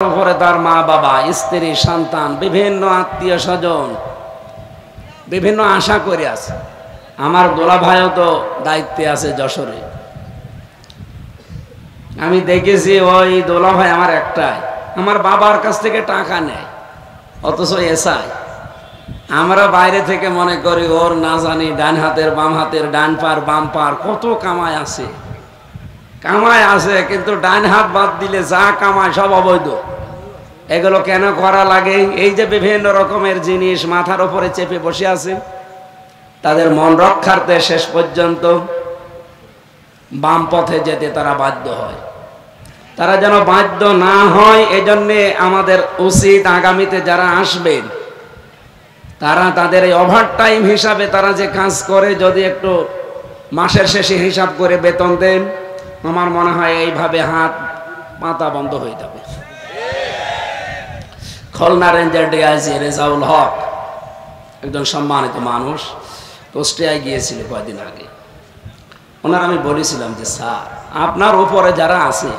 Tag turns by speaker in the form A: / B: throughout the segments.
A: উপরে তার মা বাবা, স্ত্রী, সন্তান, বিভিন্ন আত্মীয় স্বজন বিভিন্ন আশা করে আছে। আমার দোলা ভাইও তো দায়িত্বে আছে যশোরে। আমি দেখেছি ওই দোলা ভাই আমার একটাই, আমার বাবার কাছ থেকে টাকা নেয়, অথচ এসআই। আমরা বাইরে থেকে মনে করি ওর না জানি ডান হাতের বাম হাতের ডান পার বাম পার কত কামাই আছে, কিন্তু ডান হাত বাদ দিলে যা কামায় সব অবৈধ। এগুলো কেন করা লাগে? এই যে বিভিন্ন রকমের জিনিস মাথার উপরে চেপে বসে আছে, তাদের মন রক্ষার্থে শেষ পর্যন্ত বাম পথে যেতে তারা বাধ্য হয়। তারা যেন বাধ্য না হয়, এজন্যে আমাদের উচিত আগামীতে যারা আসবেন তারা তাদের এই ওভারটাইম হিসাবে তারা যে কাজ করে যদি একটু মাসের শেষে হিসাব করে বেতন দেন, আমার মনে হয় এইভাবে হাত পাতা বন্ধ হয়ে যাবে। খুলনা রেঞ্জের ডিআইজি রেজাউল হক একজন সম্মানিত মানুষ, কুষ্টিয়ায় গিয়েছিল কয়েকদিন আগে। ওনার আমি বলেছিলাম যে স্যার, আপনার উপরে যারা আছে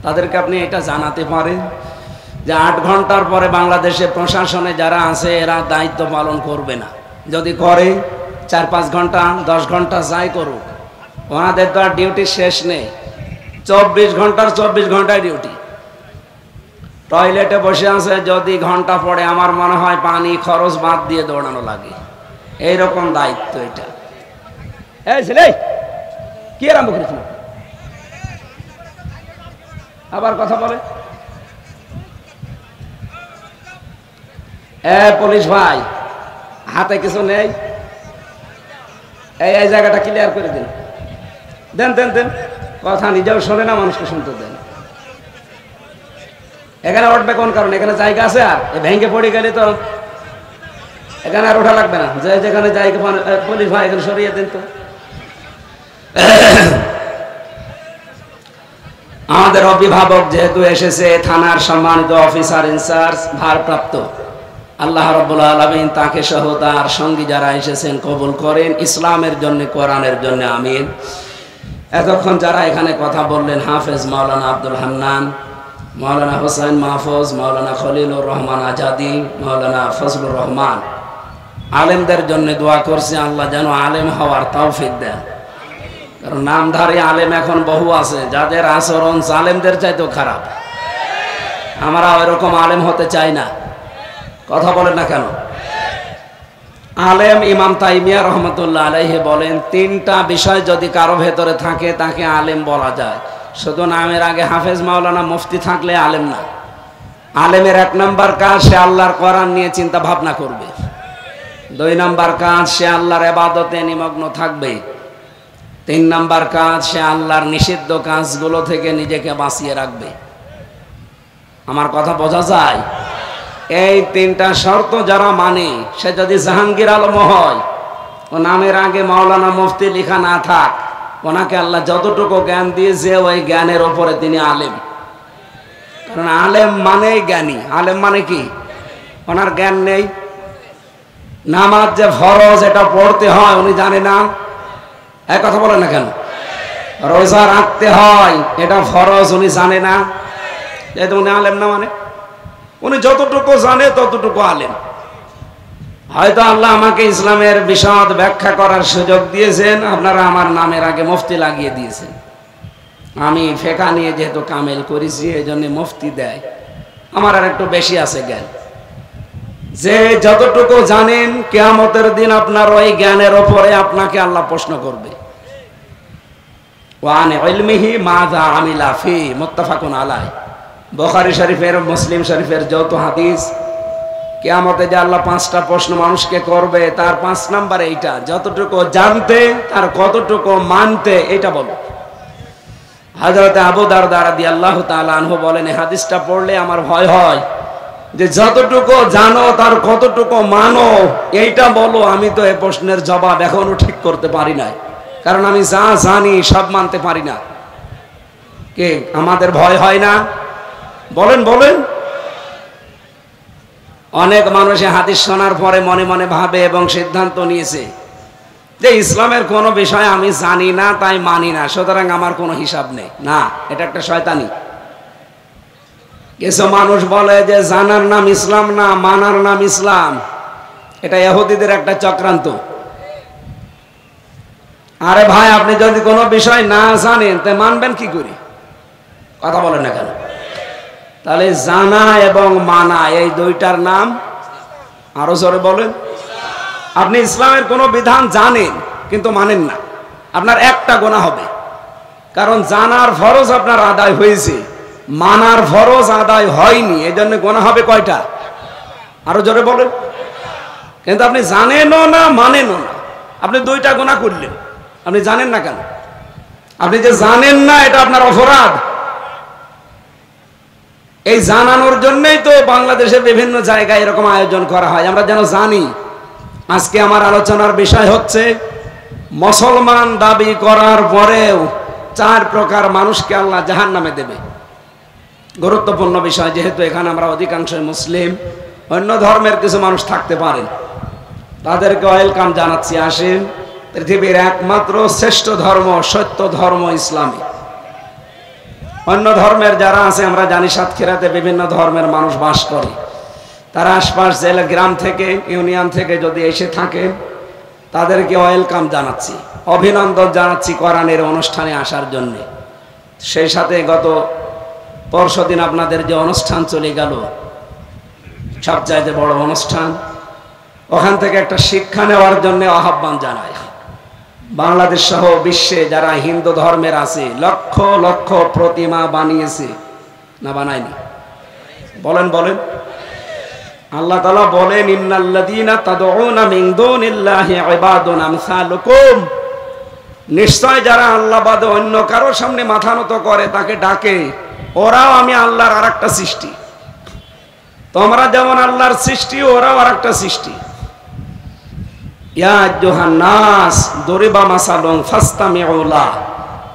A: তাদেরকে আপনি এটা জানাতে পারেন যে 8 ঘন্টার পরে বাংলাদেশে প্রশাসনে যারা আছে এরা দায়িত্ব পালন করবে না। যদি করে 4-5 ঘন্টা 10 ঘন্টা যাই করুক, ওনাদের তো আর ডিউটি শেষ নেই। 24 ঘন্টার 24 ঘন্টায় ডিউটি। টয়লেটে বসে আছে, যদি ঘন্টা পড়ে আমার মনে হয় পানি খরচ বাদ দিয়ে দৌড়ানো লাগে। এইরকম দায়িত্ব এটা। এই ছেলে কি আরম্ভ করেছিল, আবার কথা বলে। পুলিশ ভাই, হাতে কিছু নেই, এই জায়গাটা ক্লিয়ার করে দিন। দেন দেন দেন, কথা নিজেও শোনে না, মানুষকে শুনতে দেন। এখানে উঠবে কোন কারণে? এখানে জায়গা আছে, আর ভেঙে পড়ে গেলে তো এখানে আর ওঠা লাগবে না। যেখানে জায়গা পুলিশ ভাই এখানে সরিয়ে দেন তো। আমাদের অভিভাবক যেহেতু এসেছে, থানার সম্মানিত অফিসার ইনচার্জ ভারপ্রাপ্ত, আল্লাহ রাব্বুল আলামিন তাকে সহ তার সঙ্গী যারা এসেছেন কবুল করেন ইসলামের জন্য, কোরআনের জন্য, আমিন। এতক্ষণ যারা এখানে কথা বললেন, হাফেজ মাওলানা আব্দুল হান্নান, মাওলানা হোসেন মাহফুজ, মাওলানা খলিলুর রহমান আজাদি, মাওলানা ফজলুর রহমান, আলেমদের জন্য দোয়া করছি আল্লাহ যেন আলেম হওয়ার তৌফিক দেন। কারণ নামধারী আলেম এখন বহু আছে, যাদের আচরণ জালেমদের চাইতেও খারাপ। আমরা ওইরকম আলেম হতে চাই না। কথা বলেন না কেন? আলেম ইমাম তাইমিয়া রহমতুল্লাহ আলাইহি বলেন, 3টা বিষয় যদি কারো ভেতরে থাকে তাকে আলেম বলা যায়। শুধু নামের আগে হাফেজ মাওলানা মুফতি থাকলে আলেম না। আলেমের 1 নাম্বার কাজ, সে আল্লাহর কোরআন নিয়ে চিন্তা ভাবনা করবে। 2 নাম্বার কাজ, সে আল্লাহর ইবাদতে নিমগ্ন থাকবে। 3 নাম্বার কাজ, সে আল্লাহর নিষিদ্ধ কাজগুলো থেকে নিজেকে বাঁচিয়ে রাখবে। আমার কথা বোঝা যায়? এই 3টা শর্ত যারা মানে, সে যদি জাহাঙ্গীর আলম হয়, ও নামের আগে মাওলানা মুফতি লেখা না থাক, ওনাকে আল্লাহ যতটুকু জ্ঞান দিয়েছে ওই জ্ঞানের ওপরে তিনি আলেম। কারণ আলেম মানে জ্ঞানী। আলেম মানে কি? ওনার জ্ঞান নেই। নামাজ যে ফরজ এটা পড়তে হয় উনি জানে না। এক কথা বলেন না কেন? রোজা রাখতে হয় এটা ফরজ উনি জানে না। যেহেতু উনি আলেম না, মানে উনি যতটুকু জানে ততটুকু আলেম। হয়তো আল্লাহ আমাকে ইসলামের বিশদ ব্যাখ্যা করার সুযোগ দিয়েছেন, আপনারা আমার নামের আগে মুফতি লাগিয়ে দিয়েছেন। আমি ফেকা নিয়ে যেহেতু কামেল করেছি, এই জন্য মুফতি দেয়। আমার আর একটু বেশি আছে জ্ঞান। যে যতটুকু জানেন, কিয়ামতের দিন আপনার ওই জ্ঞানের ওপরে আপনাকে আল্লাহ প্রশ্ন করবে। ওয়ান ইলমিহি মাযা আমিলা ফি, মুত্তাফাকুন আলাইহি। বুখারী শরীফের, মুসলিম শরীফের যৌথ হাদিস। কিয়ামতে যে আল্লাহ 5টা প্রশ্ন মানুষকে করবে, তার 5 নাম্বার এইটা, যতটুকু জানতে তার কতটুকু মানতে, এটা বলো। হযরত আবু দারদা রাদিয়াল্লাহু তাআলা আনহু বলেন, এই হাদিসটা পড়লে আমার ভয় হয় যে যতটুকু জানো তার কতটুকু মানো, এইটা বলো। আমি তো এই প্রশ্নের জবাব এখনো ঠিক করতে পারি না, কারণ আমি যা জানি সব মানতে পারি না। কে আমাদের ভয় হয় না? বলেন বলেন। অনেক মানুষ হাদিস শোনার পরে মনে মনে ভাবে এবং সিদ্ধান্ত নিয়েছে যে ইসলামের কোনো বিষয় আমি জানি না তাই মানি না, সুতরাং আমার কোনো হিসাব নেই। না, এটা একটা শয়তানি। কিছু মানুষ বলে যে জানার নাম ইসলাম না, মানার নাম ইসলাম। এটা ইহুদিদের একটা চক্রান্ত। আরে ভাই, আপনি যদি কোনো বিষয় না জানেন তা মানবেন কি করে? কথা বলেন না কেন? তাহলে জানা এবং মানা এই দুইটার নাম, আরো জোরে বলেন। আপনি ইসলামের কোনো বিধান জানেন কিন্তু মানেন না, আপনার একটা গুনাহ হবে। কারণ জানার ফরজ আপনার আদায় হয়েছে, মানার ফরজ আদায় হয়নি, এই জন্য গুনাহ হবে কয়টা? আরো জোরে বলেন। কিন্তু আপনি জানেনও না মানেনও না, আপনি দুইটা গুনাহ করলেন। আপনি জানেন না কেন? আপনি যে জানেন না এটা আপনার অপরাধ। এই জানানোর জন্যই তো বাংলাদেশের বিভিন্ন জায়গায় এরকম আয়োজন করা হয়, আমরা যেন জানি। আজকে আমার আলোচনার বিষয় হচ্ছে মুসলমান দাবি করার পরেও 4 প্রকার মানুষকে আল্লাহ জাহান্নামে দেবে। গুরুত্বপূর্ণ বিষয়, যেহেতু এখানে আমরা অধিকাংশ মুসলিম, অন্য ধর্মের কিছু মানুষ থাকতে পারেন, তাদেরকে ওয়েলকাম জানাচ্ছি। আসেন, পৃথিবীর একমাত্র শ্রেষ্ঠ ধর্ম, সত্য ধর্ম ইসলামী। অন্য ধর্মের যারা আছে আমরা জানি সাতক্ষীরাতে বিভিন্ন ধর্মের মানুষ বাস করে, তারা আশপাশ জেলা গ্রাম থেকে ইউনিয়ন থেকে যদি এসে থাকে তাদেরকে ওয়েলকাম জানাচ্ছি, অভিনন্দন জানাচ্ছি কোরআনের অনুষ্ঠানে আসার জন্য। সেই সাথে গত পরশুদিন আপনাদের যে অনুষ্ঠান চলে গেল, সবচাইতে বড় অনুষ্ঠান, ওখান থেকে একটা শিক্ষা নেওয়ার জন্য আহ্বান জানায়। বাংলাদেশ সহ বিশ্বে যারা হিন্দু ধর্মের আছে লক্ষ লক্ষ প্রতিমা বানিয়েছে না বানায়নি? বলেন বলেন। আল্লাহ তাআলা বলেন, ইন্নাল্লাযীনা তাদউনা মিন দুনিল্লাহি ইবাদুন আমসালুকুম, নিশ্চয় যারা আল্লাহ বাদে অন্য কারো সামনে মাথা নত করে, তাকে ডাকে, ওরাও আমি আল্লাহর আরেকটা সৃষ্টি। তোমরা যেমন আল্লাহর সৃষ্টি, ওরাও আরেকটা সৃষ্টি। ইয়া আইয়ুহান নাস দুরিবা মাসালুন ফাসতামিউ লাহু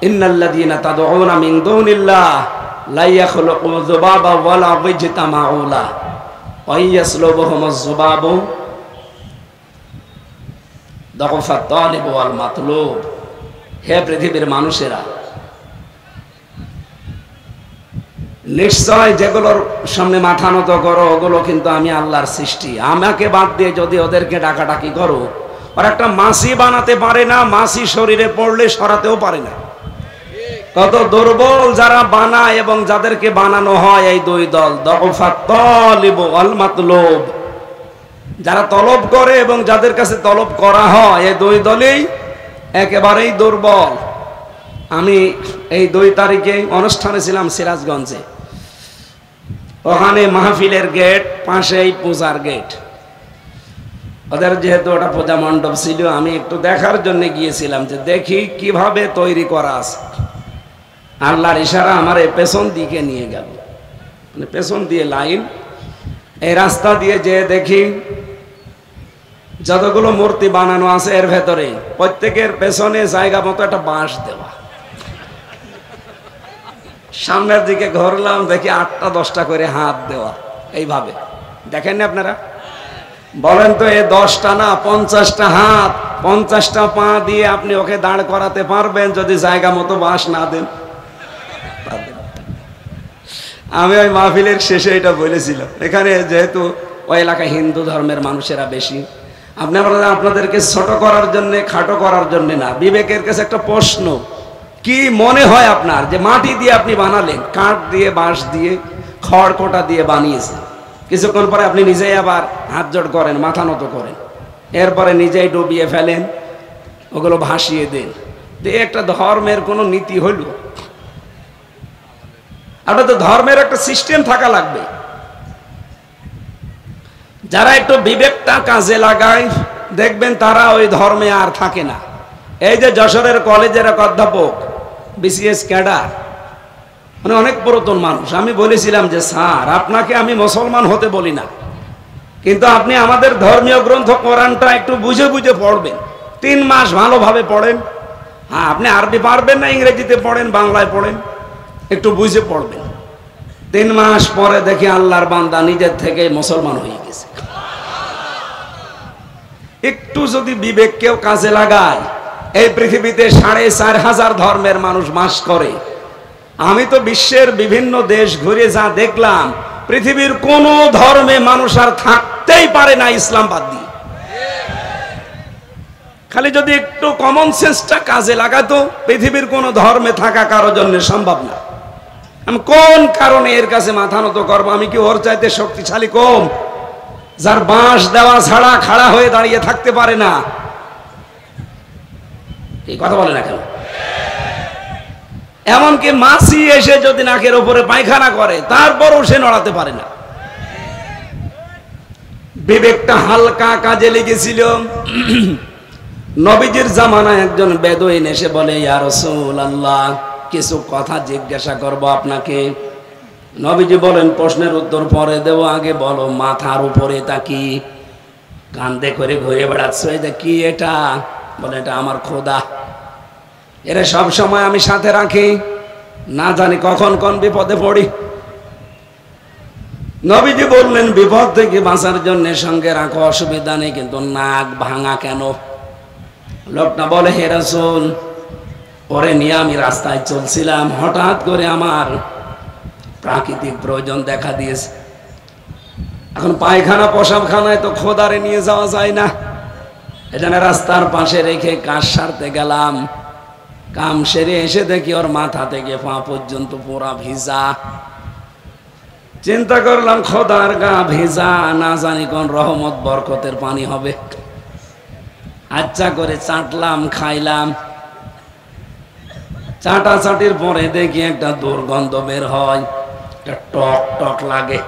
A: ইন্নাল্লাযীনা তাদউনা মিন দুনিল্লাহি লা ইয়াখলুকু যুবাবা ওয়ালা ইয়াজতামাউ লাহু ওয়া ইয়াসলুবুহুমুজ যুবাবু দাফাত তালিব ওয়াল মাতলুব। হে পৃথিবীর মানুষেরা, নিশ্চয় যেগুলোর সামনে মাথা নত করো ওগুলো কিন্তু আমি আল্লাহর সৃষ্টি। আমাকে বাদ দিয়ে যদি ওদেরকে ডাকাডাকি করো, আর একটা মাছি বানাতে পারে না, মাছি শরীরে পড়লে সরাতেও পারে না। কত দুর্বল যারা বানায় এবং যাদেরকে বানানো হয়, এই দুই দল, দাফাত তালিব ওয়াল মাতলুব। যারা তলব করে এবং যাদের কাছে তলব করা হয়, এই দুই দলই একেবারেই দুর্বল। আমি এই 2 তারিখে অনুষ্ঠানে ছিলাম সিরাজগঞ্জে, ওখানে মাহফিলের গেট পাশেই পূজার গেট। ওদের যেহেতু ওটা পূজা মণ্ডপ ছিল, আমি একটু দেখার জন্য গিয়েছিলাম যে দেখি কিভাবে তৈরি করা আছে। আল্লাহর ইশারা আমার পেছন দিকে নিয়ে গেল, মানে পেছন দিয়ে লাইন, এই রাস্তা দিয়ে যে দেখি যতগুলো মূর্তি বানানো আছে এর ভেতরে প্রত্যেকের পেছনে জায়গা মতো একটা বাঁশ দেওয়া। সামনের দিকে ঘুরলাম, দেখি 8টা 10টা করে হাত দেওয়া। এইভাবে দেখেন না আপনারা? বলেন তো, এ 10টা না 50টা হাত, 50টা পা দিয়ে আপনি ওকে দাঁড় করাতে পারবেন যদি জায়গা মতো বাঁশ না দেন? আমি ওই মাহফিলের শেষে এটা বলেছিলাম। এখানে যেহেতু ওই এলাকায় হিন্দু ধর্মের মানুষেরা বেশি, আপনাদেরকে ছোট করার জন্য, খাটো করার জন্য না, বিবেকের কাছে একটা প্রশ্ন, কি মনে হয় আপনার যে মাটি দিয়ে আপনি বানালেন, কাঠ দিয়ে, বাঁশ দিয়ে, খড় কোটা দিয়ে বানিয়েছেন, কিছুক্ষণ পরে আপনি নিজেই আবার হাত জোড় করেন, মাথা নত করেন, এরপরে নিজেই ডুবিয়ে ফেলেন, ওগুলো ভাসিয়ে দেন। একটা ধর্মের কোনো নীতি হইল? আপনার তো ধর্মের একটা সিস্টেম থাকা লাগবে। যারা একটু বিবেকটা কাজে লাগায় দেখবেন তারা ওই ধর্মে আর থাকে না। এই যে যশোরের কলেজের এক অধ্যাপক, বিসিএস ক্যাডার, মানে অনেক পুরাতন মানুষ, আমি বলেছিলাম যে স্যার, আপনাকে আমি মুসলমান হতে বলি না, কিন্তু আপনি আমাদের ধর্মীয় গ্রন্থ কোরআনটা একটু বুঝে বুঝে পড়বেন। 3 মাস ভালোভাবে পড়েন। হ্যাঁ, আপনি আরবি পারবেন না, ইংরেজিতে পড়েন, বাংলায় পড়েন, একটু বুঝে পড়বেন। 3 মাস পরে দেখি আল্লাহর বান্দা নিজের থেকে মুসলমান হয়ে গেছে। একটু যদি বিবেক কেউ কাজে লাগায়, এই পৃথিবীতে 4,500 ধর্মের মানুষ বাস করে, আমি তো বিশ্বের বিভিন্ন দেশ ঘুরে যা দেখলাম, পৃথিবীর কোন ধর্মে মানুষ আর থাকতেই পারে না ইসলাম বাদ দিয়ে। খালি যদি একটু কমন সেন্সটা কাজে লাগাতো, পৃথিবীর কোন ধর্মে থাকা কারোর জন্য সম্ভব না। আমি কোন কারণে এর কাছে মাথা নত করবো? আমি কি ওর চাইতে শক্তিশালী কম, যার বাঁশ দেওয়া ছাড়া খাড়া হয়ে দাঁড়িয়ে থাকতে পারে না? এই কথা বলে না কেন? এমনকি মাছি এসে যদি নাকের উপরে পায়খানা করে, তারপরও সে নড়াতে পারে না। বিবেকটা হালকা কাজে লেগেছিল। নবীজির জামানায় একজন বেদুইন এসে বলে, ইয়া রাসূলুল্লাহ, কিছু কথা জিজ্ঞাসা করব আপনাকে। নবীজি বলেন, প্রশ্নের উত্তর পরে দেব, আগে বলো মাথার উপরে তা কি? কান্দে করে ঘুরে বেড়াচ্ছ, এটা কি? এটা বলে, এটা আমার খোদা, এরা সব সময় আমি সাথে রাখি, না জানি কখন কোন বিপদে পড়ি। নবীজি বললেন, বিপদ থেকে বাঁচার জন্য সঙ্গে রাখো, অসুবিধা নেই, কিন্তু নাক ভাঙা কেন? লোকটা বলে, হে রাসূল, পরে নিয়ে আমি রাস্তায় চলছিলাম, হঠাৎ করে আমার প্রাকৃতিক প্রয়োজন দেখা দিয়েছে। এখন পায়খানা পেশাবখানায় তো খোদারে নিয়ে যাওয়া যায় না, এজন্য রাস্তার পাশে রেখে কাজ সারতে গেলাম। কাম সেরে এসে দেখি ওর মাথা থেকে পা পর্যন্ত পুরা ভিজা। চিন্তা করলাম, খোদার গা ভিজা, না জানি কোন রহমত বরকতের পানি হবে। আচ্ছা করে চাটলাম, খাইলাম। চাটাচাটির পরে দেখি একটা দুর্গন্ধ বের হয়, একটা টক টক লাগে।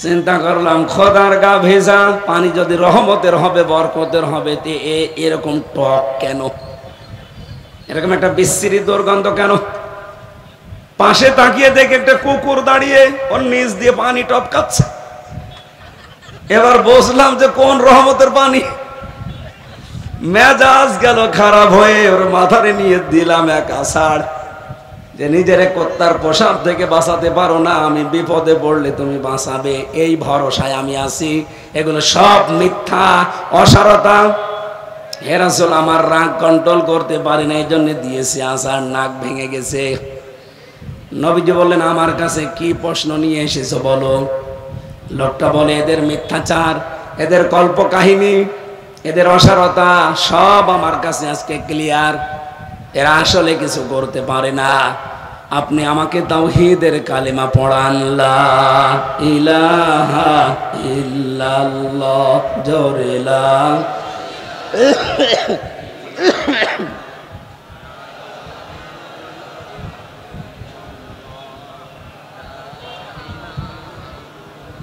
A: চিন্তা করলাম, খোদার গা ভেজা, পানি যদি রহমতের হবে, বরকতের হবে, এরকম টক কেন? এরকম একটা বিশ্রী দুর্গন্ধ কেন? পাশে তাকিয়ে দেখে একটা কুকুর দাঁড়িয়ে ওর নিচ দিয়ে পানি টপকাচ্ছে। এবার বুঝলাম যে কোন রহমতের পানি। মেজাজ গেল খারাপ হয়ে, ওর মাথারে নিয়ে দিলাম এক আষাঢ়, যে নিজের কর্তার পোশাক থেকে বাঁচাতে পারো না, আমি বিপদে পড়লে তুমি বাঁচাবে, এই ভরসায় আমি আছি। এগুলো সব মিথ্যা, অসারতা। হে রাসূল, আমার রাগ কন্ট্রোল করতে পারি না, এই জন্য দিয়েছি আষাঢ়, নাক ভেঙে গেছে। নবীজি বললেন, আমার কাছে কি প্রশ্ন নিয়ে এসেছো বলো। লোকটা বলে, এদের মিথ্যাচার, এদের কল্প কাহিনী, এদের অসারতা সব আমার কাছে আজকে ক্লিয়ার। এরা আসলে কিছু করতে পারে না। আপনি আমাকে তাওহীদের কালিমা পড়ান, লা ইলাহা ইল্লাল্লাহ, জোরে লা।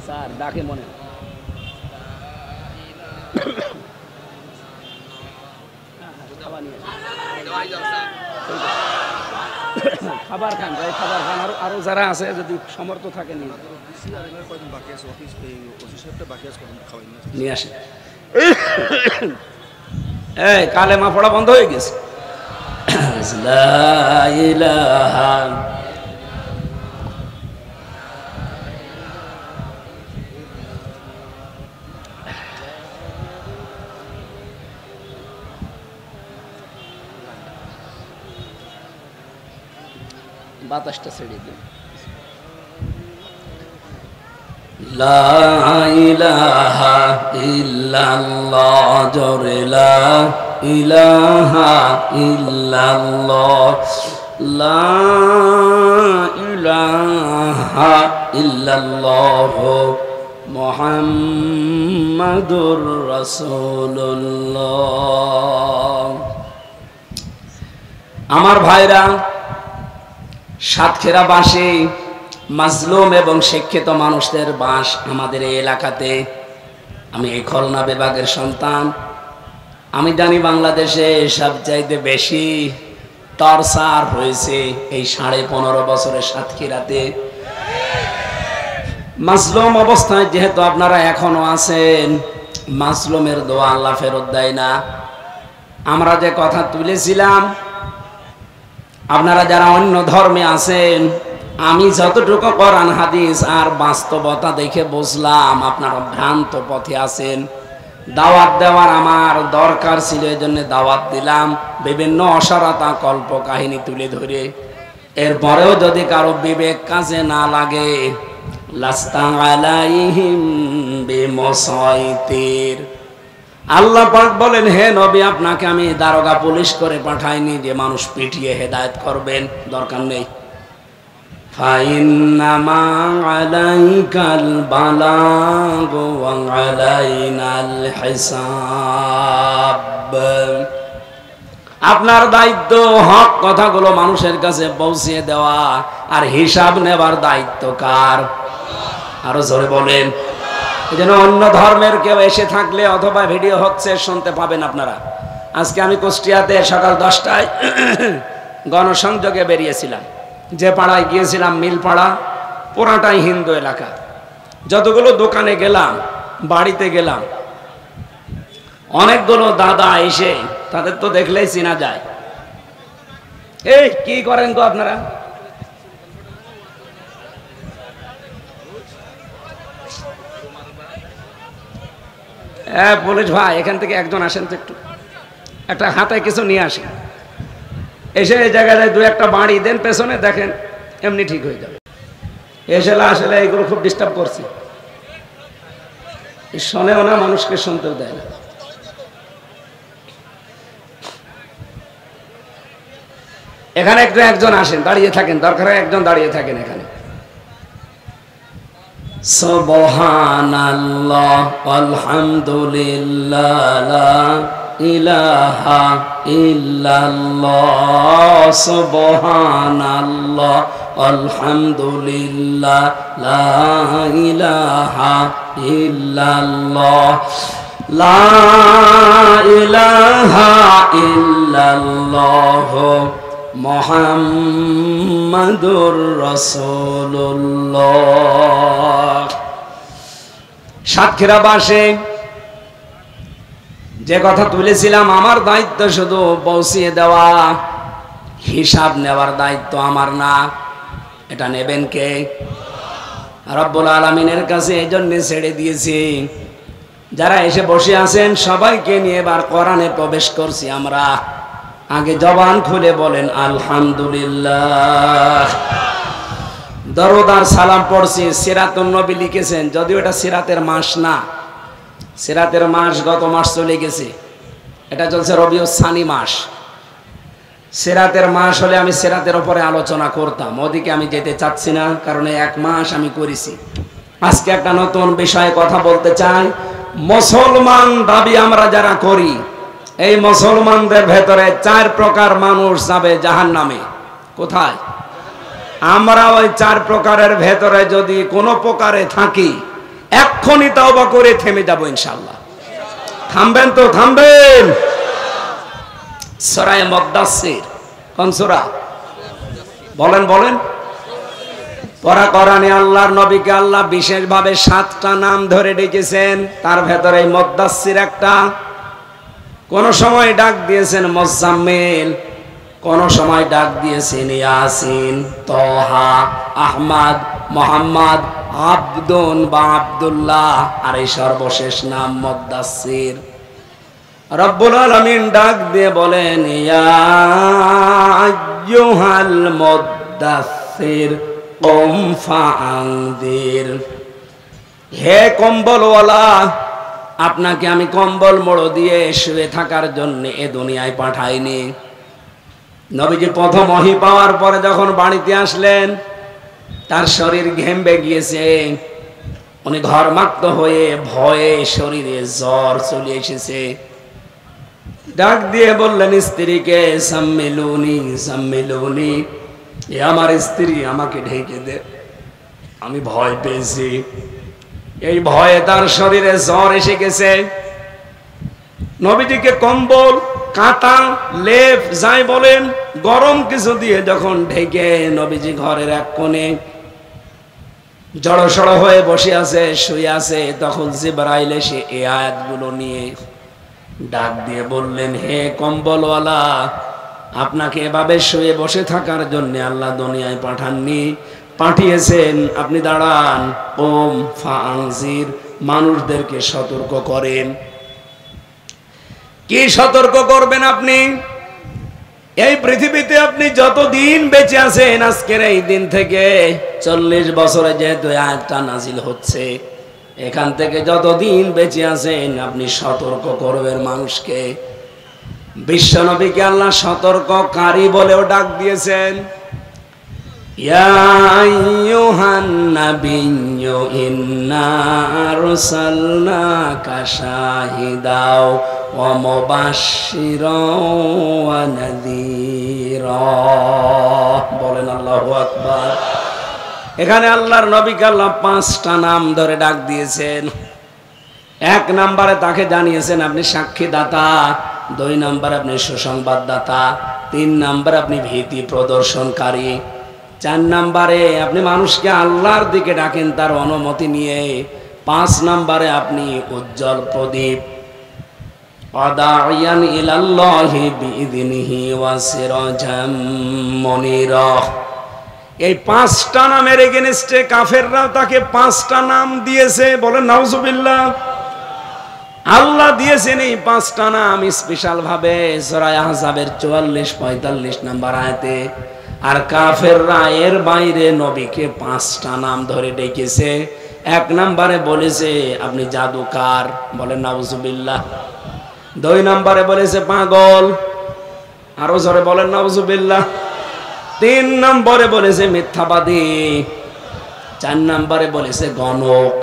A: স্যার ডাকে মনে খাবার খান ভাই, খাবার খান। আরো যারা আছে যদি সমর্থ থাকে নিয়ে আসে। এই কালেমা পড়া বন্ধ হয়ে গেছে। লা ইলাহা বাতাসটা ছেড়ে দিন। লা ইলাহা ইল্লাল্লাহ, জোরে লা ইলাহা ইল্লাল্লাহ, লা ইলাহা ইল্লাল্লাহ, মুহাম্মাদুর রাসূলুল্লাহ। আমার ভাইরা, সাতক্ষীরা বাসী মাজলুম এবং শিক্ষিত মানুষদের বাস আমাদের এই এলাকাতে। আমি এই খুলনা বিভাগের সন্তান। আমি জানি বাংলাদেশে সবচাইতে বেশি টর্চার হয়েছে এই 15.5 বছরের সাতক্ষীরাতে। মাজলুম অবস্থায় যেহেতু আপনারা এখনো আছেন, মাজলুমের দোয়া আল্লাহ ফেরত দেয় না। আমরা যে কথা তুলেছিলাম, আপনারা যারা অন্য ধর্মে আছেন, আমি যতটুকু কোরআন হাদিস আর বাস্তবতা দেখে বুঝলাম আপনারা ভ্রান্ত পথে আছেন। দাওয়াত দেওয়ার আমার দরকার ছিল, এই জন্য দাওয়াত দিলাম, বিভিন্ন অসারতা কল্প কাহিনী তুলে ধরে। এরপরেও যদি কারো বিবেক কাজে না লাগে, লাস্তা আলাইহিম বিমুসাইতির। আল্লাহ পাক বলেন, হে নবী, আপনাকে আমি দারোগা পুলিশ করে পাঠাইনি যে মানুষ পিটিয়ে হেদায়েত করবেন, দরকার নেই। ফাইন্নামা আলাইকাল বালাগু ওয়া আলাইনাল হিসাব। আপনার দায়িত্ব হক কথাগুলো মানুষের কাছে পৌঁছিয়ে দেওয়া, আর হিসাব নেবার দায়িত্ব কার? আরো জোরে বলেন। এই জন্য অন্য ধর্মের কেউ এসে থাকলে অথবা ভিডিও হচ্ছে শুনতে পাবেন আপনারা। আজকে আমি কুষ্টিয়াতে সকাল 10টায় গণসংযোগে বেরিয়েছিলাম। যে পাড়ায় গিয়েছিলাম মিলপাড়া, পুরাটাই হিন্দু এলাকা। যতগুলো দোকানে গেলাম, বাড়িতে গেলাম, অনেকগুলো দাদা এসে, তাদের তো দেখলেই চেনা যায়। এই কি করেন গো আপনারা? পুলিশ ভাই, এখান থেকে একজন আসেন তো, একটু একটা হাতায় কিছু নিয়ে আসেন। এসে এই জায়গায় দু একটা বাড়ি দেন পেছনে, দেখেন এমনি ঠিক হয়ে যাবে। এসে আসলে এগুলো খুব ডিস্টার্ব করছে, শোনেও না, মানুষকে শুনতেও দেয় না। এখানে একজন আসেন, দাঁড়িয়ে থাকেন, দরকার হয় একজন দাঁড়িয়ে থাকেন এখানে। সুবহানাল্লাহ আলহামদুলিল্লাহ লা ইলাহা ইল্লাল্লাহ, সুবহানাল্লাহ আলহামদুলিল্লাহ লা ইলাহা ইল্লাল্লাহ, লা ইলাহা ইল্লাল্লাহ মুহাম্মাদুর রাসূলুল্লাহ। সাতক্ষীরাবাসী যে কথা তুলেছিলাম, আমার দায়িত্ব শুধু পৌঁছিয়ে দেওয়া, হিসাব নেওয়ার দায়িত্ব আমার না। এটা নেবেন কে? রব্বুল আলামিনের কাছে। এই জন্য ছেড়ে দিয়েছি। যারা এসে বসে আছেন সবাইকে নিয়ে এবার কোরআনে প্রবেশ করছি আমরা। আগে জবান খুলে বলেন আলহামদুলিল্লাহ। দরুদ আর সালাম পড়ছি। সিরাতুন নবী লিখেছেন, যদিও এটা সিরাতের মাস না, সিরাতের মাস গত মাস চলে গেছে, এটা চলছে রবিউস সানি মাস। সিরাতের মাস হলে আমি সিরাতের উপরে আলোচনা করতাম, ওদিকে আমি যেতে চাচ্ছি না, কারণ এক মাস আমি করেছি। আজকে একটা নতুন বিষয়ে কথা বলতে চাই। মুসলমান দাবি আমরা যারা করি, এই মুসলমানদের ভেতরে 4 প্রকার মানুষ যাবে জাহান্নামে। কোথায়? আমরা ওই 4 প্রকারের ভেতরে যদি কোনো প্রকারে থাকি, এক্ষুনি তওবা করে থেমে যাব ইনশাআল্লাহ। থামবেন তো? থামবেন। সূরা মুদ্দাসসির, কোন সূরা? বলেন বলেন। পরা কোরআনে আল্লাহর নবীকে আল্লাহ বিশেষভাবে 7টা নাম ধরে ডেকেছেন, তার ভেতরে মুদ্দাসসির একটা। কোন সময় ডাক দিয়েছেন মুজাম্মিল, কোন সময় ডাক দিয়েছেন ইয়াসিন, তহা, আহমদ, মুহাম্মদ, আব্দুন বা আব্দুল্লাহ, আর এই সর্বশেষ নাম মুদ্দাসসির। রব্বুল আলামিন ডাক দিয়ে বলেন, ইয়া আইয়ুহাল মুদ্দাসসির কুম ফাআনদির। হে কম্বলওয়ালা, আপনাকে আমি কম্বল মোড়ো দিয়ে শুয়ে থাকার জন্য এ দুনিয়ায় পাঠাইনি। নবীজি প্রথম ওহী পাওয়ার পরে যখন বাড়িতে আসলেন, তার শরীর ঘেমে গিয়েছে, উনি ঘর্মাক্ত হয়ে ভয়ে শরীরে জ্বর চলে এসেছে। ডাক দিয়ে বললেন স্ত্রীকে, সাম্মিলুনি সাম্মিলুনি, এ আমার স্ত্রী, আমাকে ঢেকে দে, আমি ভয় পেয়েছি। এই ভয়ে তার শরীরে জ্বর এসে গেছে। নবীজিকে কম্বল, কাঁথা, লেপ যাই বলেন, গরম কিছু দিয়ে যখন ঢেকে নবীজি ঘরের এক কোণে জড়সড় হয়ে বসে আছে, শুয়ে আছে, তখন জিবরাইল এসে এই আয়াতগুলো নিয়ে ডাক দিয়ে বললেন, হে কম্বলওয়ালা, আপনাকে এভাবে শুয়ে বসে থাকার জন্য আল্লাহ দুনিয়ায় পাঠাননি, পাঠিয়েছেন আপনি দাঁড়ান, ওম ফাআনজির, মানুষদেরকে সতর্ক করেন। কি সতর্ক করবেন আপনি? এই পৃথিবীতে আপনি যতদিন বেঁচে আছেন, আজকের এই দিন থেকে 40 বছরে যেহেতু আয়াতটা নাজিল হচ্ছে, এখান থেকে যতদিন বেঁচে আছেন আপনি সতর্ক করবেন মানুষকে। বিশ্বনবীকে আল্লাহ সতর্ককারী বলেও ডাক দিয়েছেন। ইয়া আইয়ুহান নাবিয়্যু ইন্না আরসালনাকা শাহিদাও ওয়া মুবাশশিরাও ওয়া নাযীরা। বলেন আল্লাহু আকবার। এখানে আল্লাহর নবীকে আল্লাহ 5টা নাম ধরে ডাক দিয়েছেন। 1 নম্বরে তাকে জানিয়েছেন আপনি সাক্ষীদাতা, 2 নম্বরে আপনি সুসংবাদদাতা, 3 নম্বরে আপনি ভীতি প্রদর্শনকারী, 4 নম্বরে আপনি মানুষকে আল্লাহর দিকে ডাকেন তার অনুমতি নিয়ে, 5 নম্বরে আপনি উজ্জ্বল প্রদীপ। ওয়াদাইয়ান ইলাল্লাহি বিইযনিহি ওয়া সিরাজাম মুনিরা। এই 5টা নামের এগেইনস্টে কাফেররা তাকে 5টা নাম দিয়েছে। বলেন নাউজুবিল্লাহ। আল্লাহ দিয়েছেন এই 5টা নাম স্পেশাল ভাবে সূরা আহজাবের 44-45 নম্বর আয়াতে। আর কাফেররা এর বাইরে নবীকে 5টা নাম ধরে ডেকেছে। 1 নম্বরে বলেছে আপনি জাদুকার, বলেন নাউজুবিল্লাহ। 2 নম্বরে বলেছে পাগল, আরো জোরে বলেন নাউজুবিল্লাহ। 3 নম্বরে বলেছে মিথ্যাবাদী, 4 নম্বরে বলেছে গণক।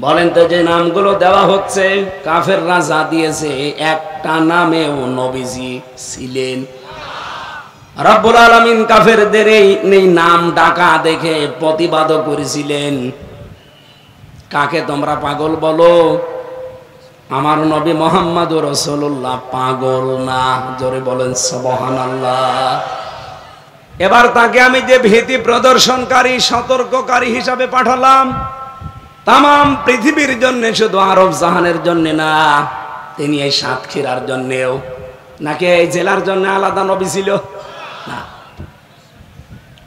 A: বলেন তো যে নামগুলো দেওয়া হচ্ছে কাফেররা যা দিয়েছে, একটা নামেও নবীজি ছিলেন। রব্বুল আলামিন কাফেরদের এই নাম ডাকা দেখে প্রতিবাদ করেছিলেন, কাকে তোমরা পাগল বলো? আমার নবী মুহাম্মদুর রাসূলুল্লাহ পাগল না। জোরে বলেন সুবহানাল্লাহ। এবার তাকে আমি যে ভীতি প্রদর্শনকারী সতর্ককারী হিসাবে পাঠালাম, তামাম পৃথিবীর জন্য, শুধু আরব জাহানের জন্য না, তিনি এই সাতক্ষীরার জন্যেও। নাকি এই জেলার জন্য আলাদা নবী ছিল না?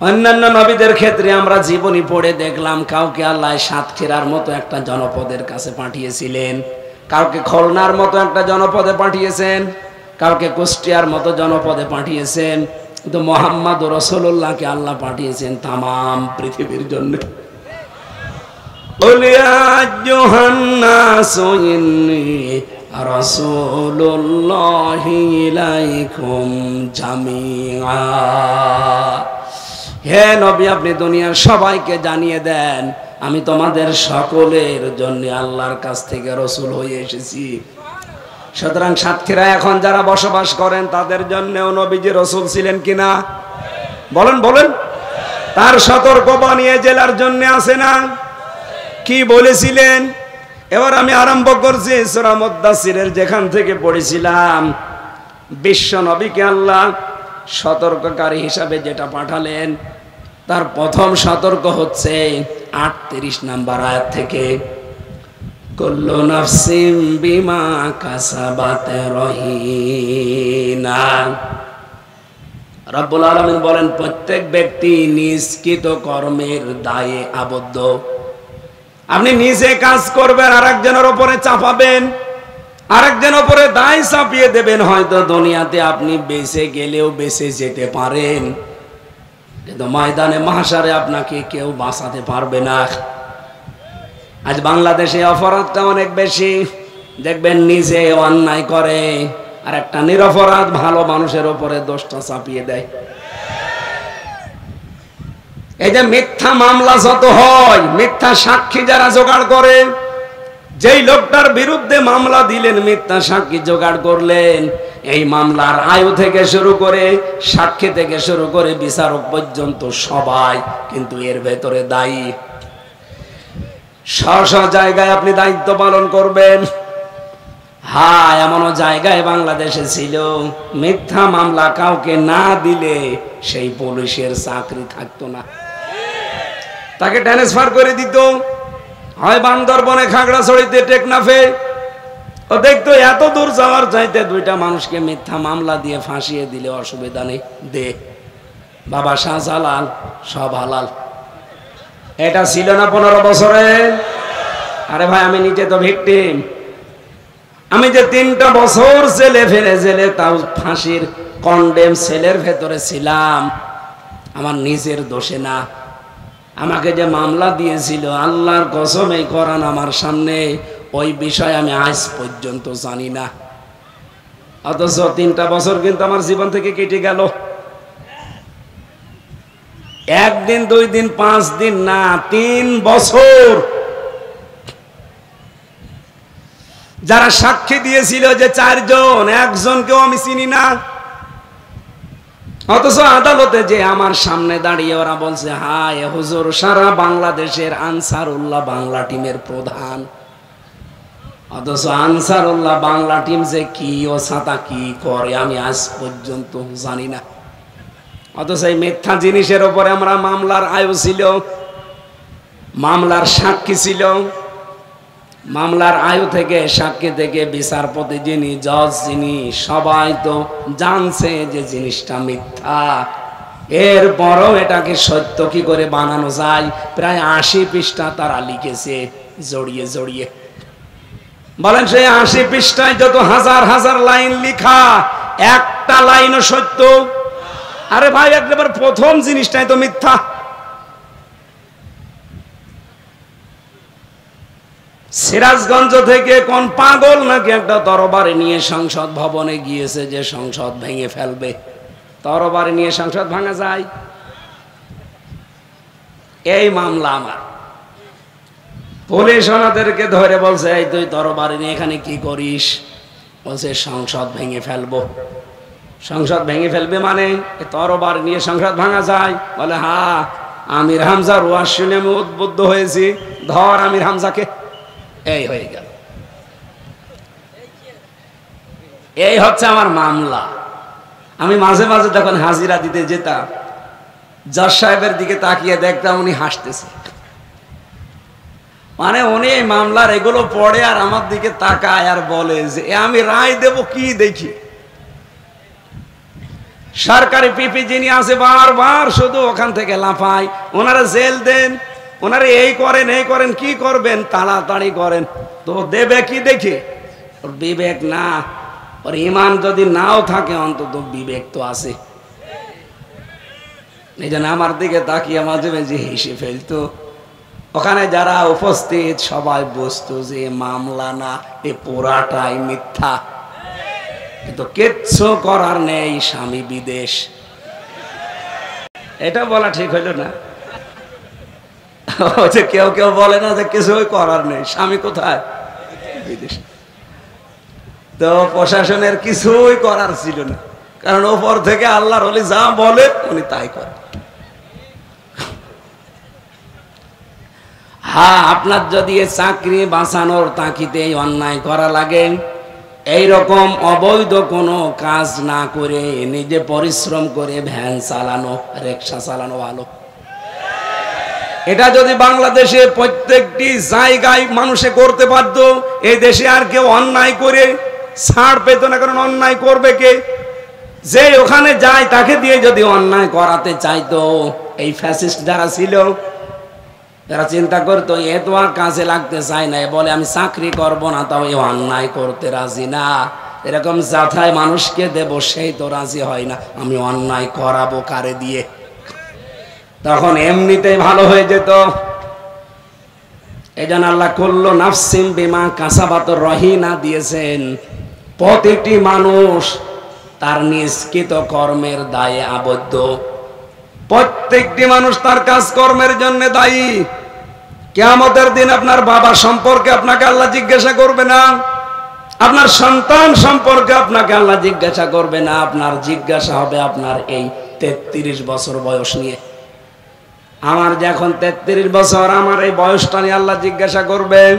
A: অন্যান্য নবীদের ক্ষেত্রে আমরা জীবনী পড়ে দেখলাম কাউকে আল্লাহ সাতক্ষীরার মতো একটা জনপদের কাছে পাঠিয়েছিলেন, কাউকে খুলনার মতো একটা জনপদে পাঠিয়েছেন, কাউকে কুষ্টিয়ার মতো জনপদে পাঠিয়েছেন। কিন্তু মুহাম্মদ রাসূলুল্লাহকে আল্লাহ পাঠিয়েছেন তামাম পৃথিবীর জন্য। قل يا أيها الناس إني رسول الله إليكم جميعا। হে নবী, আপনি দুনিয়ার সবাইকে জানিয়ে দেন আমি তোমাদের সকলের জন্য আল্লাহর কাছ থেকে রাসূল হয়ে এসেছি। সুতরাং সাতক্ষীরায় এখন যারা বসবাস করেন তাদের জন্যও নবীজি রাসূল ছিলেন কিনা? বলেন বলেন। তার সতর্ক বানিয়ে জেলার জন্য আছে না? কি বলেছিলেন? এবার আমি আরম্ভ করছি সূরা মুদ্দাসসিরের, যেখান থেকে পড়েছিলাম। বিশ্ব নবীকে আল্লাহ সতর্ককারী হিসাবে যেটা পাঠালেন, তার প্রথম সতর্ক হচ্ছে 38 নম্বর আয়াত থেকে, কুল্লু নাফসিন বিমা কাসাবাত রহিনা। রব্বুল আলামিন বলেন প্রত্যেক ব্যক্তি নিজ কৃত কর্মের দায়ে আবদ্ধ। আপনি নিজে কাজ করবেন, আরেকজনের উপরে চাপাবেন, আরেকজনের উপরে দায় চাপিয়ে দেবেন। হয়তো দুনিয়াতে আপনি বেঁচে গেলেও বেঁচে যেতে পারেন, কিন্তু ময়দানে মাহশারে আপনাকে কেউ বাঁচাতে পারবে না। আজ বাংলাদেশে অপরাধটা অনেক বেশি। দেখবেন নিজে অন্যায় করে আর একটা নিরপরাধ ভালো মানুষের উপরে দোষটা চাপিয়ে দেয়। এই যে মিথ্যা মামলা যত হয়, মিথ্যা সাক্ষী যারা জোগাড় করে, যেই লোকটার বিরুদ্ধে মামলা দিলেন, মিথ্যা সাক্ষী জোগাড় করলেন, এই মামলার আয়ু থেকে শুরু করে সাক্ষী থেকে শুরু করে বিচারক পর্যন্ত সবাই কিন্তু এর ভেতরে দায়ী। স্ব জায়গায় আপনি দায়িত্ব পালন করবেন। হ্যাঁ, এমনও জায়গায় বাংলাদেশে ছিল মিথ্যা মামলা কাউকে না দিলে সেই পুলিশের চাকরি থাকতো না, তাকে ট্রান্সফার করে দিত, হয় বান্দরবনে, খাগড়াছড়িতে, টেকনাফে। ও দেখতো এত দূর যাওয়ার চাইতে 2টা মানুষকে মিথ্যা মামলা দিয়ে ফাঁসিয়ে দিলে অসুবিধা নেই, দে বাবা শাহজালাল, সব হালাল। এটা ছিল না 15 বছরে? আরে ভাই, আমি নিজে তো ভিকটিম। আমি যে 3টা বছর জেলে তাও ফাঁসির কন্ডেম সেলের ভেতরে ছিলাম, আমার নিজের দোষে না। আমাকে যে মামলা দিয়েছিল, আল্লাহর কসম এই কোরআন আমার সামনে, ওই বিষয় আমি আজ পর্যন্ত জানি না। অথচ 3টা বছর কিন্তু আমার জীবন থেকে কেটে গেল। 1 দিন 2 দিন 5 দিন না, 3 বছর। যারা সাক্ষী দিয়েছিল যে 4 জন, একজনকেও আমি চিনি না। অথচ আদালতে যে আমার সামনে দাঁড়িয়ে ওরা বলছে, হায় হুজুর সারা বাংলাদেশের আনসারুল্লাহ বাংলা টিমের প্রধান। অথচ আনসারুল্লাহ বাংলা টিম যে কি ও ছাতা কি করে আমি আজ পর্যন্ত জানি না। অথচ এই মিথ্যা জিনিসের উপরে আমরা মামলার আয়ু ছিল, মামলার সাক্ষী ছিল। মামলার আয়ু থেকে, সাক্ষী থেকে, বিচারপতি যিনি, জজ যিনি, সবাই তো জানছে যে জিনিসটা মিথ্যা। এরপরও এটাকে সত্য কি করে বানানো যায়, প্রায় 80 পৃষ্ঠা তারা লিখেছে জড়িয়ে জড়িয়ে। বলেন সেই 80 পৃষ্ঠায় যত হাজার হাজার লাইন লিখা, একটা লাইনও সত্য? আরে ভাই, একবার প্রথম জিনিসটাই তো মিথ্যা। সিরাজগঞ্জ থেকে কোন পাগল নাকি একটা তরবারি নিয়ে সংসদ ভবনে গিয়েছে যে সংসদ ভেঙে ফেলবে। তরবারি নিয়ে সংসদ ভাঙা যায়? এই মামলা আমার। পুলিশ ওনাদেরকে ধরে বলছে, এই তুই তরবারি নিয়ে এখানে কি করিস? বলছে সংসদ ভেঙে ফেলবো। সংসদ ভেঙে ফেলবে মানে তরবারি নিয়ে সংসদ ভাঙা যায়? বলে হ্যাঁ, আমির হামজার ওয়াজ শুনে আমি উদ্বুদ্ধ হয়েছি, ধর আমির হামজাকে। এই হয়ে গেল। এই হচ্ছে আমার মামলা। আমি মাঝে মাঝে যখন হাজিরা দিতে যেতাম, জজ সাহেবের দিকে তাকিয়ে দেখতাম উনি হাসতেছে। মানে উনি এই মামলার এগুলো পড়ে আর আমার দিকে তাকায় আর বলে যে আমি রায় দেব কি দেখি। সরকারি পিপি যিনি আছে বারবার শুধু ওখান থেকে লাফায়, ওনারা জেল দেন, ওনারা এই করেন, কি করবেন, তাড়াতাড়ি করেন। তো দেবে কি দেখে? ওর বিবেক না, ওর ইমান যদি নাও থাকে অন্তত বিবেক তো আছে। এই জন্য আমার দিকে তাকিয়ে মাঝে মাঝে হেসে ফেলতো। ওখানে যারা উপস্থিত সবাই বুঝতো যে মামলা না, এ পুরাটাই মিথ্যা। কিন্তু কিচ্ছু করার নেই, স্বামী বিদেশ। এটা বলা ঠিক হইল না? কেউ কেউ বলে না যে কিছুই করার নেই, স্বামী কোথায়? বিদেশ। তো প্রশাসনের কিছুই করার ছিল না, কারণ ওপর থেকে আল্লাহর ওলি যা বলে উনি তাই করেন। হ্যাঁ, আপনার যদি চাকরি বাঁচানোর তাকিতে অন্যায় করা লাগে, এইরকম অবৈধ কোনো কাজ না করে নিজে পরিশ্রম করে ভ্যান চালানো, রিক্সা চালানো ভালো। এটা যদি বাংলাদেশে প্রত্যেকটি জায়গায় মানুষে করতে পারত, এই দেশে আর কেউ অন্যায় করে ছাড় পেত না। কারণ অন্যায় করবে কে? যে ওখানে যায় তাকে দিয়ে যদি অন্যায় করাতে চাইতো, এই ফ্যাসিস্ট যারা ছিল তারা চিন্তা করতো এ তো আর কাজে লাগতে চায় না, বলে আমি চাকরি করব না, তাও এ অন্যায় করতে রাজি না। এরকম যাথায় মানুষকে দেব সেই তো রাজি হয় না, আমি অন্যায় করাবো কারে দিয়ে? তখন এমনিতেই ভালো হয়ে যেত। এই জন্য আল্লাহ কুল্লু নাফসিন বিমা কাসাবাত রহিনা দিয়েছেন। প্রতিটি মানুষ তার নিষ্কৃত কর্মের দায়ে আবদ্ধ। প্রত্যেকটি মানুষ তার কাজকর্মের জন্য দায়ী। কিয়ামতের দিন আপনার বাবা সম্পর্কে আপনাকে আল্লাহ জিজ্ঞাসা করবে না, আপনার সন্তান সম্পর্কে আপনাকে আল্লাহ জিজ্ঞাসা করবে না। আপনার জিজ্ঞাসা হবে আপনার এই 33 বছর বয়স নিয়ে। আমার যে এখন 33 বছর, আমার এই বয়সটা নিয়ে আল্লাহ জিজ্ঞাসা করবেন।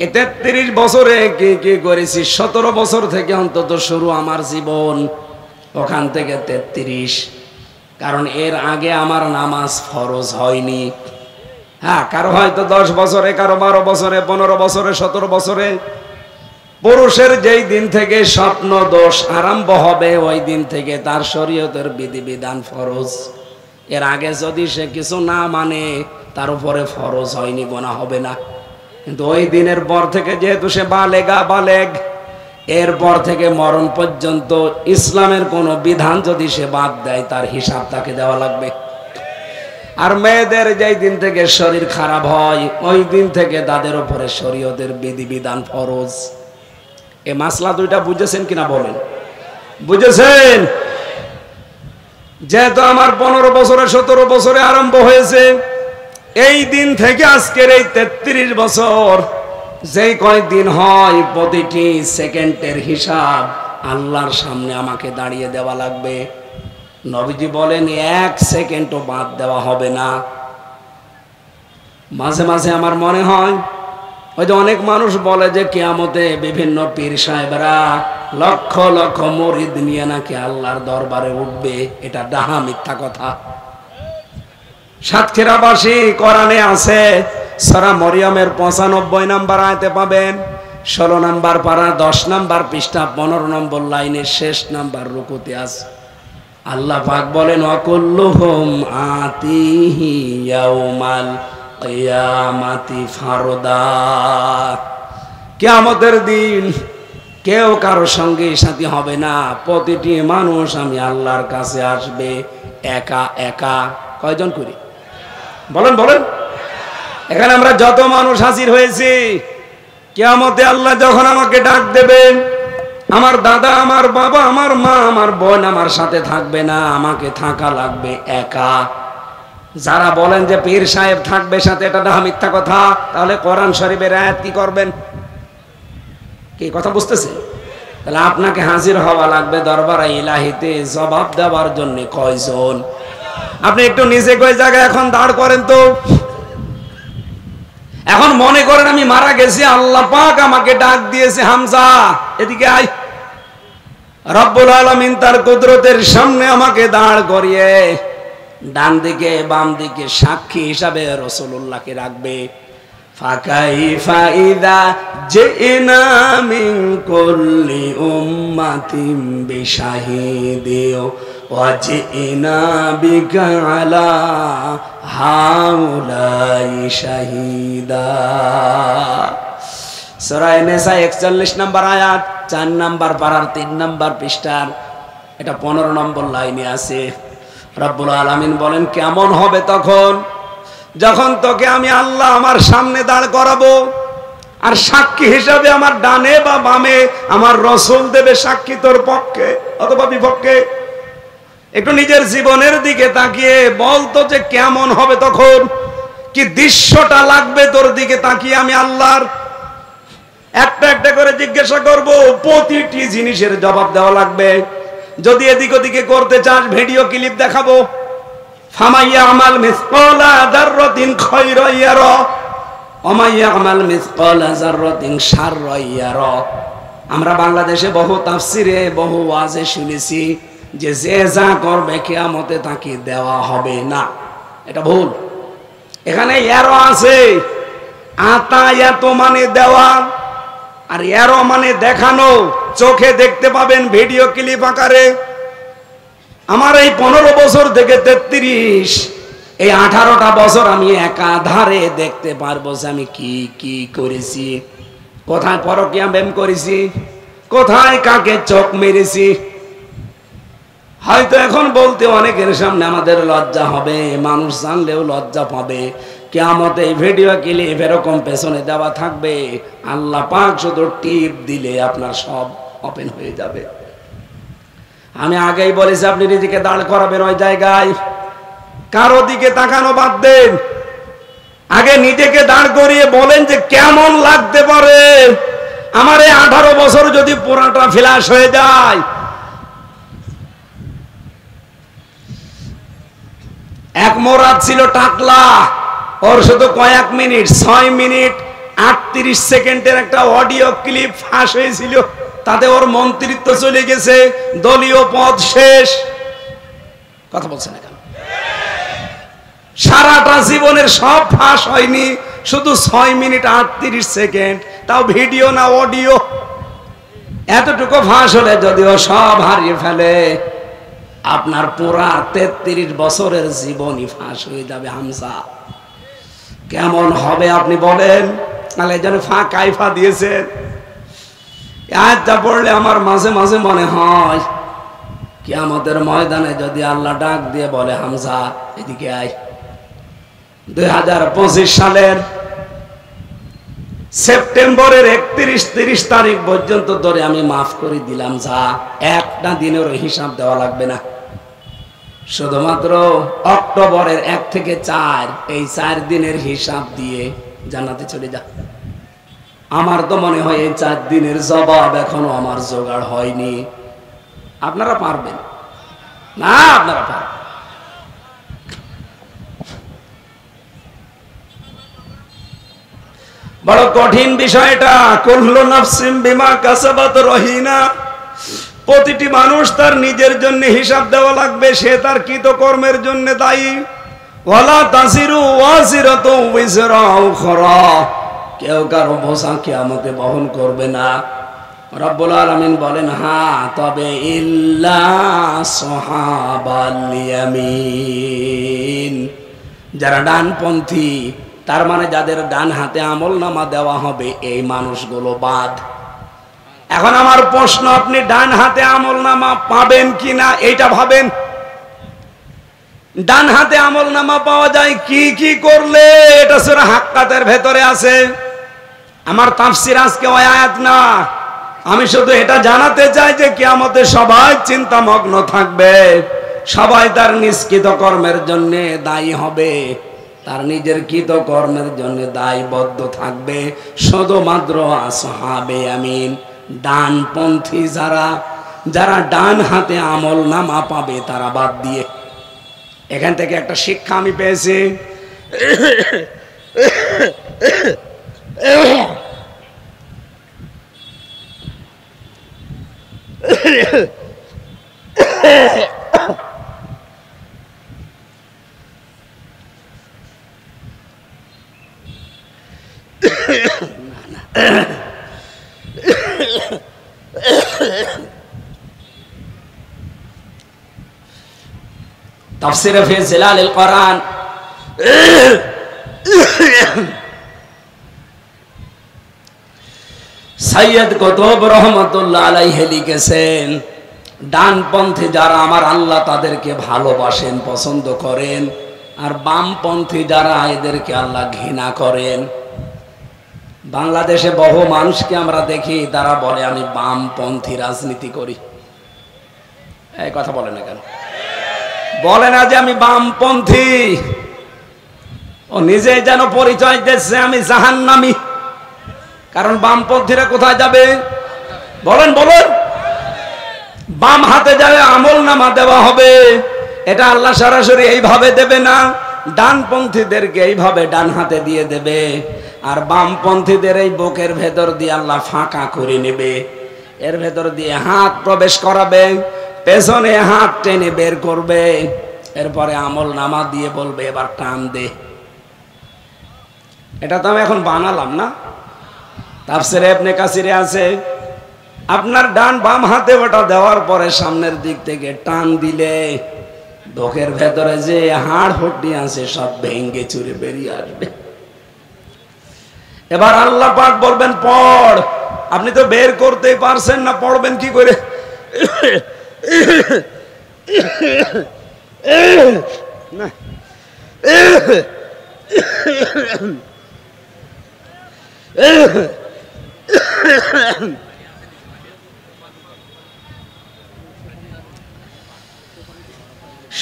A: এই 33 বছরে কি কি করেছি? 17 বছর থেকে অন্তত শুরু আমার জীবন, ওখান থেকে 33। কারণ এর আগে আমার নামাজ ফরজ হয়নি। হ্যাঁ, কারো হয়তো 10 বছরে, কারো 12 বছরে, 15 বছরে, 17 বছরে। পুরুষের যেই দিন থেকে স্বপ্ন দোষ আরম্ভ হবে, ওই দিন থেকে তার শরীয়তের বিধিবিধান ফরজ। এর আগে যদি সে কিছু না মানে, তার উপরে ফরজ হয়নি, গোনা হবে না। কিন্তু ওই দিনের পর থেকে যেহেতু সে বালেগ, এরপর থেকে মরণ পর্যন্ত ইসলামের কোনো বিধান যদি সে বাদ দেয় তার হিসাব তাকে দেওয়া লাগবে। আর মেয়েদের যেই দিন থেকে শরীর খারাপ হয় ওই দিন থেকে তাদের উপরে শরীয়তের বিধিবিধান ফরজ। এই মাসলা দুইটা বুঝেছেন কিনা বলেন? বুঝেছেন? যেহেতু আমার 15 বছরে 17 বছরে আরম্ভ হয়েছে, এই দিন থেকে আজকের এই 33 বছর যেই কয়েকদিন হয় প্রতিটি সেকেন্ডের হিসাব আল্লাহর সামনে আমাকে দাঁড়িয়ে দেওয়া লাগবে। নবীজি বলেন 1 সেকেন্ডও বাদ দেওয়া হবে না। মাঝে মাঝে আমার মনে হয় ওই যে অনেক মানুষ বলে যে কিয়ামতে বিভিন্ন পীর সাহেবরা লক্ষ লক্ষ মুরিদ নিয়ে নাকি আল্লাহর দরবারে উঠবে। এটা ডাহা মিথ্যা কথা। সাতক্ষীরাবাসী কোরআনে আছে, সূরা মরিয়মের 95 নম্বর আয়াতে পাবেন, 16 নম্বর পারা 10 নম্বর পৃষ্ঠা 15 নম্বর লাইনের শেষ নাম্বার রুকুতে আছে। আল্লাহ পাক বলেন ওয়াকুল্লুহুম আতিহি ইয়াউমাল কিয়ামাতি ফারদা। কিয়ামতের দিন কেউ কারো সঙ্গে সাথী হবে না, প্রতিটি মানুষ আমি আল্লাহর কাছে আসবে একা একা। কয়জন করি বলেন বলেন? এখানে আমরা যত মানুষ হাজির হয়েছি, কিয়ামতে আল্লাহ যখন আমাকে ডাক দেবেন, আমার দাদা, আমার বাবা, আমার মা, আমার বোন আমার সাথে থাকবে না, আমাকে থাকা লাগবে একা। যারা বলেন যে পীর সাহেব থাকবে সাথে, এটা না মিথ্যা কথা। তাহলে কোরআন শরীফের আয়াত কি করবেন? কি কথা বুঝতেছে? তাহলে আপনাকে হাজির হওয়া লাগবে দরবারে ইলাহিতে জবাব দেওয়ার জন্য। কয়জন? আপনি একটু নিজে কই জায়গায় এখন দাঁড় করেন তো। এখন মনে করেন আমি মারা গেছি, আল্লাহ পাক আমাকে ডাক দিয়েছে, হামজা এদিকে আয়। রব্বুল আলামিন তার কুদরতের সামনে আমাকে দাঁড় করিয়ে ডান দিকে বাম দিকে সাক্ষী হিসাবে রাসূলুল্লাহকে রাখবে। ফাকাইফা ইযা জিনা মিন কুল্লি উম্মাতিন বিশাহিদিন ওয়া জিনা বিকা আলা হাউলাই শাহিদা। সূরা নিসা 41 নম্বর আয়াত, 4 নম্বর পারার 3 নম্বর পৃষ্ঠার এটা 15 নম্বর লাইনে আছে। রব্বুল আলামিন বলেন কেমন হবে তখন, যখন তোকে আমি আল্লাহ আমার সামনে দাঁড় করাবো, আর সাক্ষী হিসাবে আমার ডানে বা বামে আমার রাসূল দেবে সাক্ষী তোর পক্ষে অথবা বিপক্ষে। একটু নিজের জীবনের দিকে তাকিয়ে বলতো যে কেমন হবে তখন, কি দৃশ্যটা লাগবে তোর দিকে তাকিয়ে। আমি আল্লাহর একটা একটা করে জিজ্ঞাসা করব, প্রতিটি জিনিসের জবাব দেওয়া লাগবে। যদি এদিক ওদিকে করতে চাস ভিডিও ক্লিপ দেখাবো। ফামাইয়া আমাল মিসকালা যাররাতিন খায়রা ইয়ারা ওমাইয়া আমাল মিসকালা যাররাতিন শাররা ইয়ারা। আমরা বাংলাদেশে বহু তাফসিরে বহু ওয়াজে শুনেছি যে যে যা করবে কিয়ামতে তাকে দেওয়া হবে না। এটা ভুল। এখানে ইয়ারা আছে, আতায়াত মানে দেওয়া, আর ইয়ারা মানে দেখানো। চোখে দেখতে পাবেন ভিডিও ক্লিপ আকারে। আমার এই 15 বছর থেকে 33 এই 18টা বছর আমি একাধারে দেখতে পারবো যে আমি কি কি করেছি, কোথায় পরকীয়া প্রেম করেছি, কোথায় কাকে চোখ মেরেছি। হয়তো এখন বলতে অনেকের সামনে আমাদের লজ্জা হবে, মানুষ জানলেও লজ্জা পাবে। কিয়ামতে এই ভিডিও ক্লিপ এরকম পেছনে দেওয়া থাকবে, আল্লাহ পাক শুধু টিপ দিলে আপনার সব ওপেন হয়ে যাবে। আমি আগেই বলেছি আপনি নিজেকে দাঁড় করাবেন ওই জায়গায়, কারো দিকে তাকানো বাদ দেন। আগে নিজেকে দাঁড় করিয়ে বলেন যে কেমন লাগতে পারে আমার এই 18 বছর যদি পুরাটা ফ্ল্যাশ হয়ে যায়। এক মোরাদ ছিল টাকলা, ওর শুধু কয়েক মিনিট 6 মিনিট 38 সেকেন্ডের একটা অডিও ক্লিপ ফাঁস হয়েছিল, তাতে ওর মন্ত্রিত্ব চলে গেছে, দলীয় পদ শেষ। কথা বলছেন না কেন? সারাটা জীবনের সব ফাঁস হয়নি, শুধু 6 মিনিট 38 সেকেন্ড, তাও ভিডিও না অডিও। এতটুকু ফাঁস হলে যদিও সব হারিয়ে ফেলে, আপনার পুরা 33 বছরের জীবনই ফাঁস হয়ে যাবে। হামজা কেমন হবে আপনি বলেন? তাহলে এই জন্য ফা কাইফা দিয়েছেন। আয়াতটা পড়লে আমার মাঝে মাঝে মনে হয় কিয়ামতের ময়দানে যদি আল্লাহ ডাক দিয়ে বলে হামজা এদিকে আয়, 2025 সালের সেপ্টেম্বরের 31-30 তারিখ পর্যন্ত ধরে আমি মাফ করে দিলাম, যা একটা দিনের হিসাব দেওয়া লাগবে না, শুধুমাত্র অক্টোবরের 1 থেকে 4 এই 4 দিনের হিসাব দিয়ে জান্নাতে চলে যা। আমার তো মনে হয় এই 4 দিনের জবাব এখনো আমার জোগাড় হয়নি। আপনারা পারবেন না? আপনারা পারবেন। বড় কঠিন বিষয়টা। কুল্লু নাফসিন বিমা কাসাবাত রহিনা। প্রতিটি মানুষ তার নিজের জন্য হিসাব দেওয়া লাগবে, সে তার কৃতকর্মের জন্য দায়ী। ওয়ালা তাসিরু ওয়াসিরাতু বিজরা উখরা। কেউ কারো বোঝা কিয়ামতে বহন করবে না। রব্বুল আলামিন বলেন, হ্যাঁ, তবে ইল্লা সাহাবাল ইয়ামিন, যারা ডানপন্থী, তার মানে যাদের ডান হাতে আমলনামা দেওয়া হবে, এই মানুষগুলো বাদ। এখন আমার প্রশ্ন, আপনি ডান হাতে আমলনামা পাবেন কিনা এইটা ভাবেন। ডান হাতে আমলনামা পাওয়া যায় কি কি করলে? এটা সূরা হাক্কাতের ভেতরে আছে। আমার তাফসীর আজকে ওই আয়াত না, আমি শুধু এটা জানাতে চাই যে কিয়ামতে সবাই চিন্তামগ্ন থাকবে, সবাই তার নিষ্কৃত কর্মের জন্য দায়ী হবে, তার নিজের কৃত কর্মের জন্য দায়বদ্ধ থাকবে শুধুমাত্র আসহাবে আমিন, ডানপন্থী যারা, যারা ডান হাতে আমলনামা পাবে তারা বাদ দিয়ে। এখান থেকে একটা শিক্ষা আমি পেয়েছি। তাফসীরে ফি জিলালিল কোরআন সৈয়দ কুতুব রহমাতুল্লাহ আলাইহি লিখেছেন, ডানপন্থী যারা আমার আল্লাহ তাদেরকে ভালোবাসেন, পছন্দ করেন, আর বামপন্থী যারা এদেরকে আল্লাহ ঘৃণা করেন। বাংলাদেশে বহু মানুষকে আমরা দেখি, তারা বলে আমি বামপন্থী রাজনীতি করি। এই কথা বলে না কেন? বলে না যে আমি বামপন্থী, ও নিজেই যেন পরিচয় দিচ্ছে আমি জাহান্নামী। কারণ বামপন্থীরা কোথায় যাবে বলেন? বলেন, বাম হাতে যাবে আমলনামা দেওয়া হবে, এটা আল্লাহ সরাসরি এইভাবে দেবে না, ডানপন্থীদেরকে এইভাবে ডান হাতে দিয়ে দেবে, আর বামপন্থীদের এই বুকের ভেতর দিয়ে আল্লাহ ফাঁকা করে নেবে, এর ভেতর দিয়ে হাত প্রবেশ করাবে, পেছনে হাত টেনে বের করবে, এরপরে আমলনামা দিয়ে বলবে এবার টান দে। এটা তো আমি এখন বানালাম না, তাফসীরে ইবনে কাসিরে আছে, আপনার ডান বাম হাতে ওটা দেওয়ার পরে সামনের দিক থেকে টান দিলে বুকের ভেতরে যে হাড় হড্ডি আছে সব ভেঙে চুরে বেরিয়ে আসবে। এবার আল্লাহ পাক বলবেন পড়, আপনি তো বের করতেই পারছেন না, পড়বেন কি করে? না,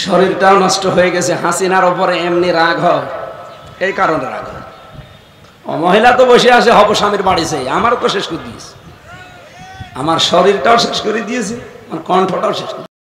A: শরীরটাও নষ্ট হয়ে গেছে। হাসিনার উপরে এমনি রাগ হয়, এই কারণে রাগ হয়। মহিলা তো বসে আসে হব স্বামীর বাড়িতে, আমারও তো শেষ করে দিয়েছে, আমার শরীরটাও শেষ করে দিয়েছে, আমার কণ্ঠটাও শেষ করে